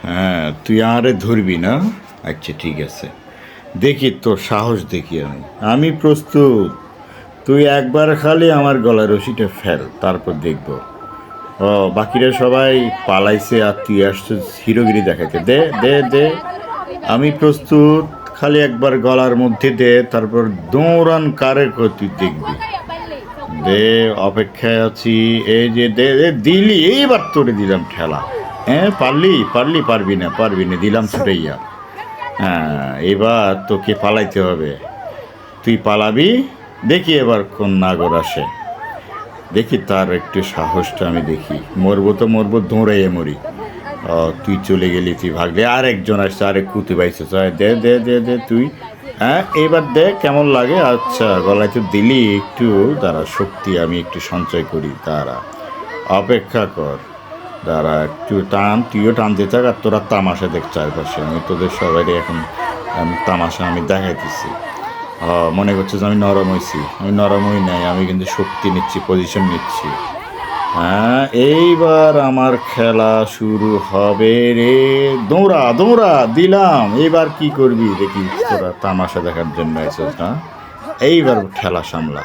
হ্যাঁ, তুই আরে ধরবি না? আচ্ছা ঠিক আছে, দেখি তোর সাহস দেখি। আমি প্রস্তুত। তুই একবার খালি আমার গলার রশিটা ফেল, তারপর দেখব। ও, বাকিরা সবাই পালাইছে আর তুই আসছিস হিরোগিরি দেখাইতে। দে দে দে, আমি প্রস্তুত। খালি একবার গলার মধ্যে দে, তারপর দৌড়ান কারে কর তুই দেখবি। দে, অপেক্ষায় আছি। এই যে দে দে, দিলি, এইবার তোরে দিলাম ঠেলা। হ্যাঁ, পারলি পারলি, পারবি না পারবি না, দিলাম ছুটাইয়া। হ্যাঁ, এবার তোকে পালাইতে হবে। তুই পালাবি, দেখি এবার কোন নাগর আসে। দেখি তার একটু সাহসটা আমি দেখি। মরবো তো মরবো, দৌড়াইয়ে মরি। তুই চলে গেলি, তুই ভাগলি, আর একজন আসছে, আরেক কুতি পাইছে। দে দে দে দে তুই। হ্যাঁ, এবার দেখ কেমন লাগে। আচ্ছা, গলায় তো দিলি একটু। দাঁড়া, শক্তি আমি একটু সঞ্চয় করি, দাঁড়া, অপেক্ষা কর। দাঁড়া একটু টান, তুইও টানতে থাক, আর তোরা তামাশা দেখ চারপাশে। আমি তোদের সবাই এখন তামাশা আমি দেখাইতেছি। মনে করছে যে আমি নরম হয়েছি, আমি নরম হই নাই, আমি কিন্তু শক্তি নিচ্ছি, পজিশন নিচ্ছি। হ্যাঁ, এইবার আমার খেলা শুরু হবে রে। দৌড়া দৌড়া, দিলাম। এবার কি করবি দেখি, তোরা তামাশা দেখার জন্য এসেছ না? এইবার খেলা সামলা।